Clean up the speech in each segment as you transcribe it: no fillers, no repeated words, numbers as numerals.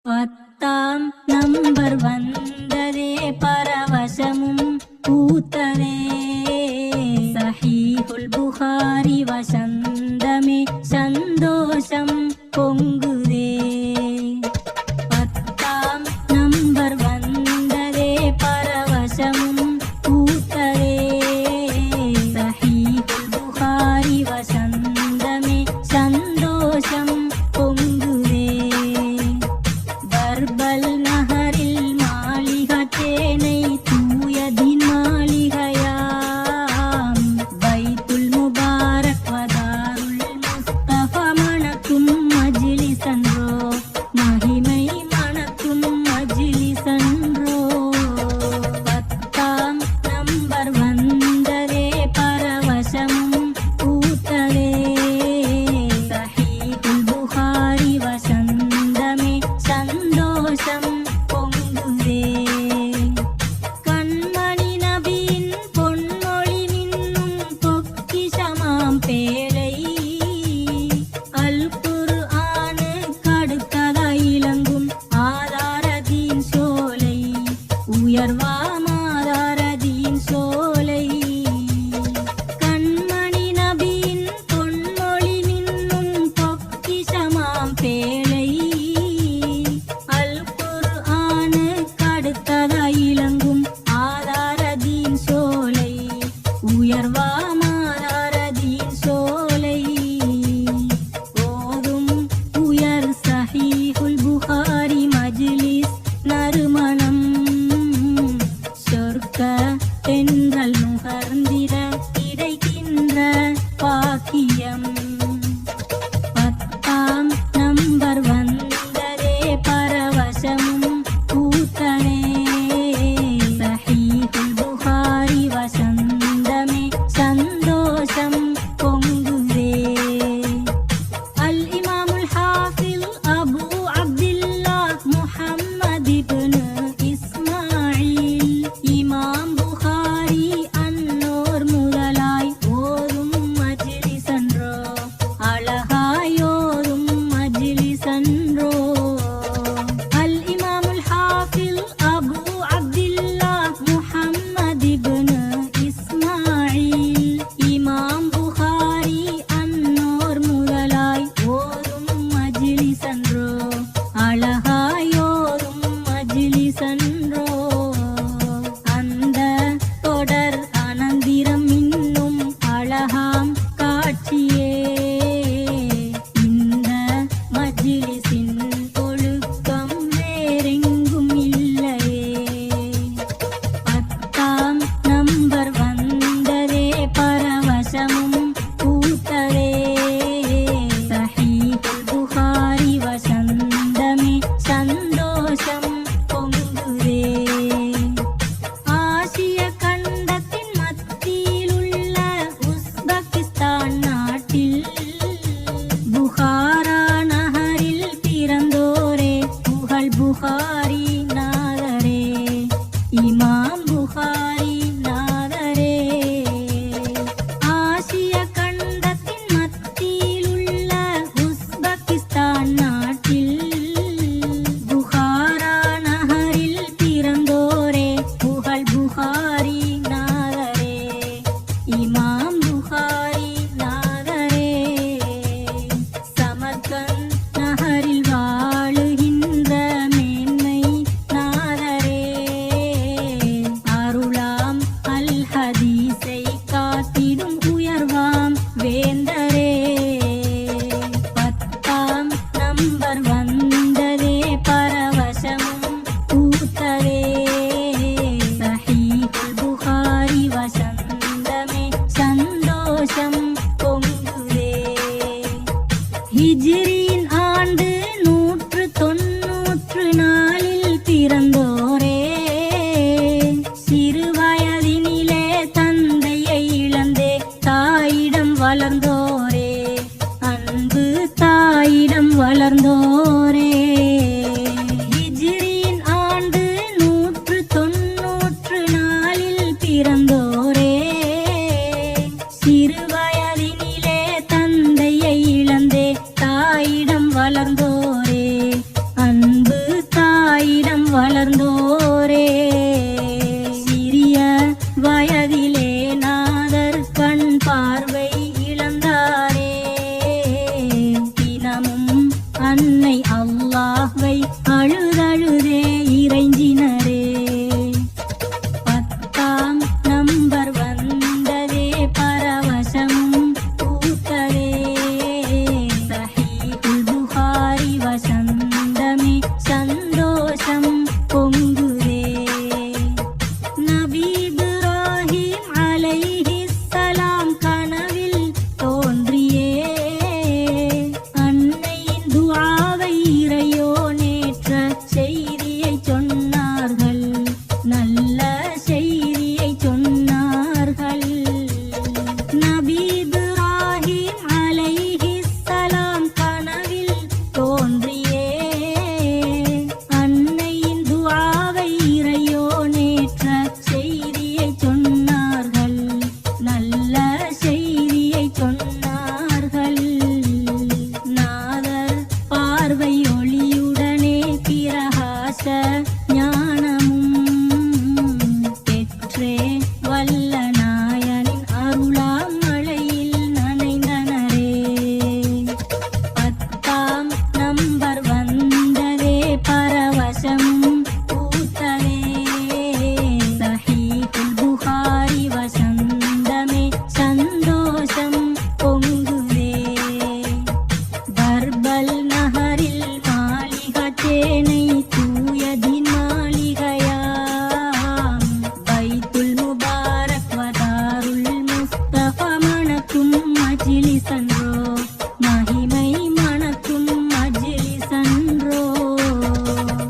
10ஆம் நம்பர் வந்ததே பரவசமும் பூத்ததே சஹீஹுல் புகாரி வசந்தமே சந்தோஷம் பொங்குதே 10ஆம் நம்பர் வந்ததே பரவசமும் பூத்ததே சஹீஹுல் புகாரி வசந்தமே சந்தோஷம் பொங்குதே பர்பல் நகரில் மாளிகத்தேனை தூயதின் மாளிகையாம் பைத்துல் முபாரக் வதாருல் முஸ்தஃப மணக்கும் மஜ்லிஸன்றோ மகிமை மணக்கும் மஜ்லிஸன்றோ 10ஆம் நம்பர் வந்ததே பரவசமும் பூத்ததே சஹீஹுல் புகாரி வசந்தமே சந்தோஷம் பொங்குதே கண்மணி நபியின் பொன்மொழி மின்னும் பொக்கிஷமாம் பேழை அல் குர்ஆனு கடுத்ததாய் இலங்கும் ஆதாரதீன் சோலை உயர்வாம் ஆதாரதீன் சோலை கண்மணி நபியின் பொன்மொழி மின்னும் பொக்கிஷமாம் பேழை அல் குர்ஆனு கடுத்ததாய் இலங்கும் ஆதாரதீன் சோலை உயர்வாம் ஆதாரதீன் சோலை ஓதும் உயர் சஹீஹுல் புகாரி மஜ்லிஸ் நறுமணம் சொர்க்க தென்றல் நுகர்ந்திட கிடைக்கின்ற பாக்கியம் 10ஆம் நம்பர் வந்ததே பரவசமும் பூத்ததே சஹீஹுல் புகாரி வசந்தமே சந்தோஷம் பொங்குதே அல் இமாமுல் ஹாஃபில் அபு அப்துல்லாஹ் முஹம்மது இப்னு இஸ்மாயில் இமாம் புகாரி அன்னோர் முதலாய் ஓதும் மஜ்லிஸன்றோ அழகாய் ஓதும் மஜ்லிஸன்றோ அல் இமாமுல் ஹாஃபில் அபு அப்துல்லாஹ் முஹம்மது இப்னு இஸ்மாயில் இமாம் புகாரி அன்னோர் முதலாய் ஓதும் மஜ்லிஸன்றோ அழகாய் ஓதும் மஜ்லிஸன்றோ அந்த தொடர் அனந்திரம் இன்னும் அழகாம் காட்சியே இந்த மஜ்லிஸின் ஒழுக்கம் வேறெங்கும் இல்லையே 10ஆம் நம்பர் வந்ததே பரவசமும் பூத்ததே சஹீஹுல் புகாரி வசந்தமே சந்தோஷம் பொங்குதே ஆசிய கண்டத்தின் மத்தியிலுள்ள உஸ்பெகிஸ்தான் நாட்டில் புகாரா நகரில் பிறந்தோரே புகழ் புகாரி நாதரே இமாம் புகாரி நாதரே ஆசிய கண்டத்தின் மத்தியிலுள்ள உஸ்பெகிஸ்தான் நாட்டில் புகாரா நகரில் பிறந்தோரே புகழ் புகாரி நாதரே இமாம் புகாரி நாதரே சமர்கந்த் நகரில் வாழுகின்ற மேன்மை அல்லாஹ்வை அழுதழுதே இறைஞ்சினரே. 10ஆம் நம்பர் வந்ததே பரவசமும் பூத்ததே. சஹீஹுல் புகாரி வசந்தமே சந்தோஷம் பொங்குதே. நபி இப்ராஹிம் அலைஹிஸ்ஸலாம் கனவில் தோன்றியே அன்னையின் துஆவை இறையோனேற்ற செய்தியை சொன்னார்கள், நல்ல செய்தியை சொன்னார்கள். நபி இப்ராஹிம் அலைஹிஸ்ஸலாம் கனவில் தோன்றியே அன்னையின் துஆவை இறையோனேற்ற செய்தியை சொன்னார்கள், நல்ல செய்தியை சொன்னார்கள். நாதர் பார்வை ஒளியுடனே பிரகாச ஞானமும் பெற்றே வல்ல நாயனின் அருளாம் மழையில் நனைந்தனரே. 10ஆம் நம்பர் வந்ததே பரவசமும் பூத்ததே. சஹீஹுல் புகாரி வசந்தமே சந்தோஷம் பொங்குதே. பர்பல் நகரில் மாளிகத்தேனை தூயதின் மாளிகையாம். பைத்துல் முபாரக் வதாருல் முஸ்தஃப மணக்கும் மஜ்லிஸன்றோ, மகிமை மணக்கும் மஜ்லிஸன்றோ.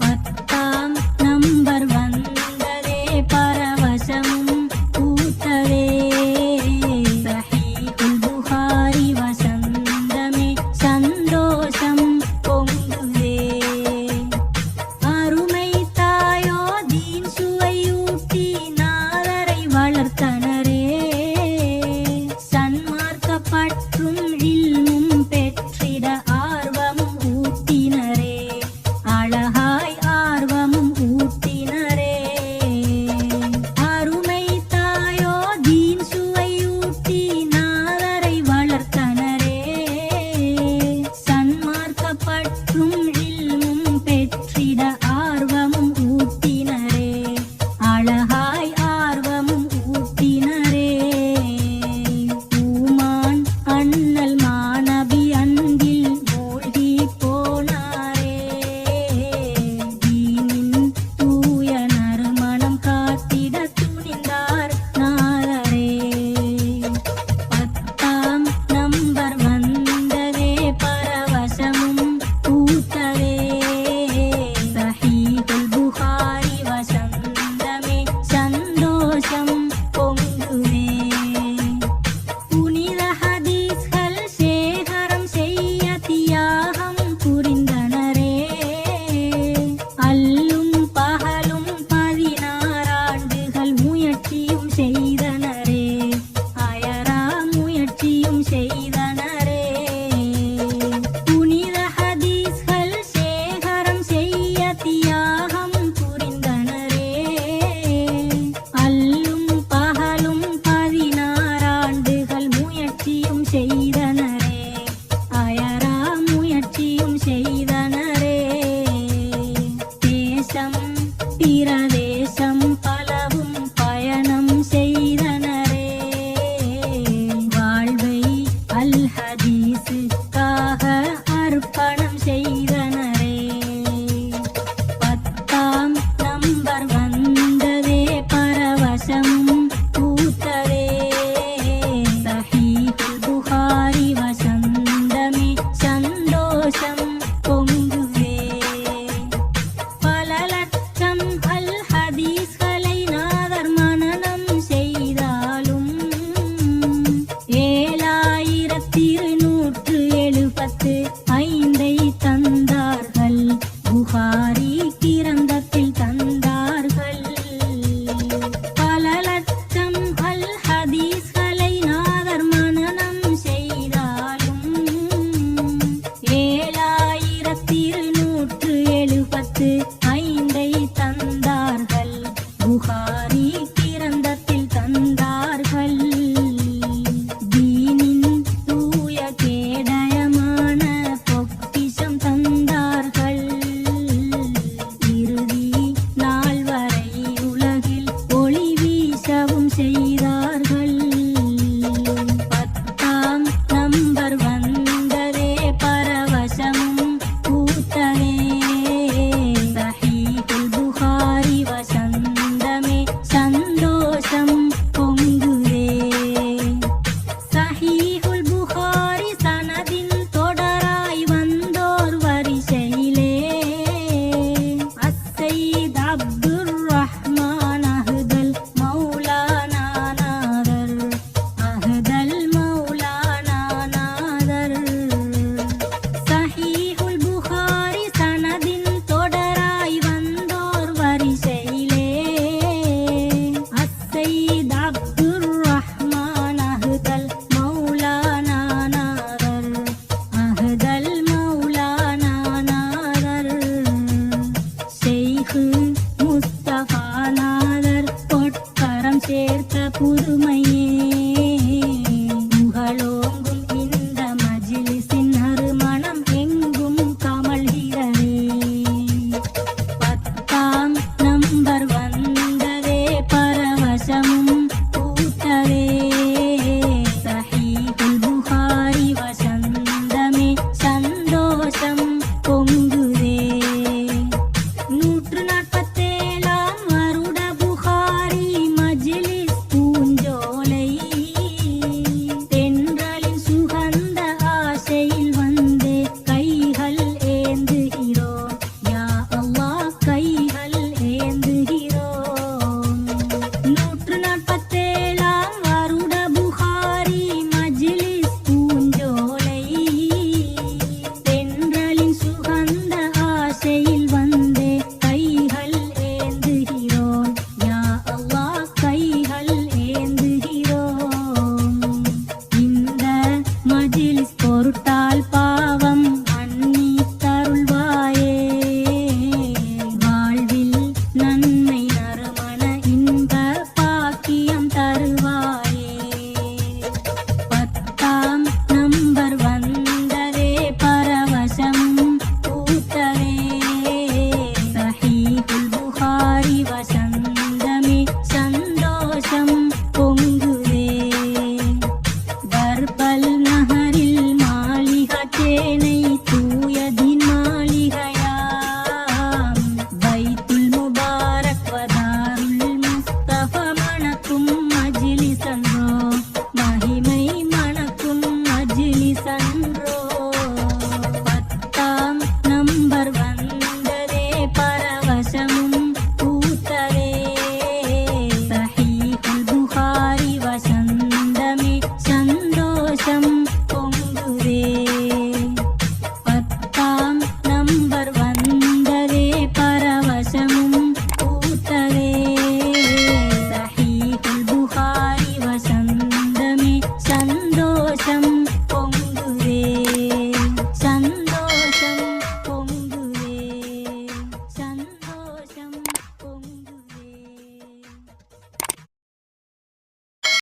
10ஆம் நம்பர் வந்ததே பரவசமும் பூத்ததே. சஹீஹுல் புகாரி வசந்தமே சந்தோஷம் பொங்குதே. அருமை தாயோ தீன் சுவையூட்டி நாதரை வளர்த்தனரே. சன்மார்க்கப்பற்றும் இல்மும் பெற்றிட ஆர்வமும் ஊட்டினரே, அழகாய் ஆர்வமும் ஊட்டினரே. அருமை தாயோ தீன் சுவையூட்டி நாதரை வளர்த்தனரே. சன்மார்க்கப்பற்றும் இல்மும் பெற்றிட ஆர்வமும் ஊட்டினரே, அழகாய் ஆர்வமும் ஊட்டினரே. பூமான் அண்ணல் மாநபி அன்பில் மூழ்கி போனாரே. தீனின் தூய நறுமணம் காத்திட துணிந்தார் நாதரே. 10ஆம் நம்பர் வந்ததே பரவசமும் பூத்ததே. சஹீஹுல் புகாரி வசந்தமே சந்தோஷம் பொங்குதே. புனித ஹதீஸ்கள் சேகரம் செய்ய தியாகம் புரிந்தனரே. அல்லும் பகலும் 16 ஆண்டுகள் முயற்சியும் செய்தனரே, அயரா முயற்சியும் செய்தனரே. புனித ஹதீஸ்கள் சேகரம் செய்ய தியாகம் புரிந்தனரே. அல்லும் பகலும் 16 ஆண்டுகள் முயற்சியும் செய்தனரே, அயரா முயற்சியும் செய்தனரே. தேசம் பிரதேசம் பலவும் பயணம் செய்தனரே. வாழ்வை அல் ஹதீஸுக்காக அர்ப்பணம் செய்தனரே. 10ஆம் நம்பர் வந்ததே பரவசமும் பூத்ததே. சஹீஹுல் புகாரி வசந்தமே சந்தோஷம் பொங்குதே. பல லட்சம் அல் ஹதீஸ்களை நாதர் மனனம் செய்தாலும் 7275 தந்தார்கள், புகாரி கிரந்தத்தில் தந்தார்கள். பல லட்சம் அல் ஹதீஸ்களை நாதர் மனனம் செய்தாலும் 7275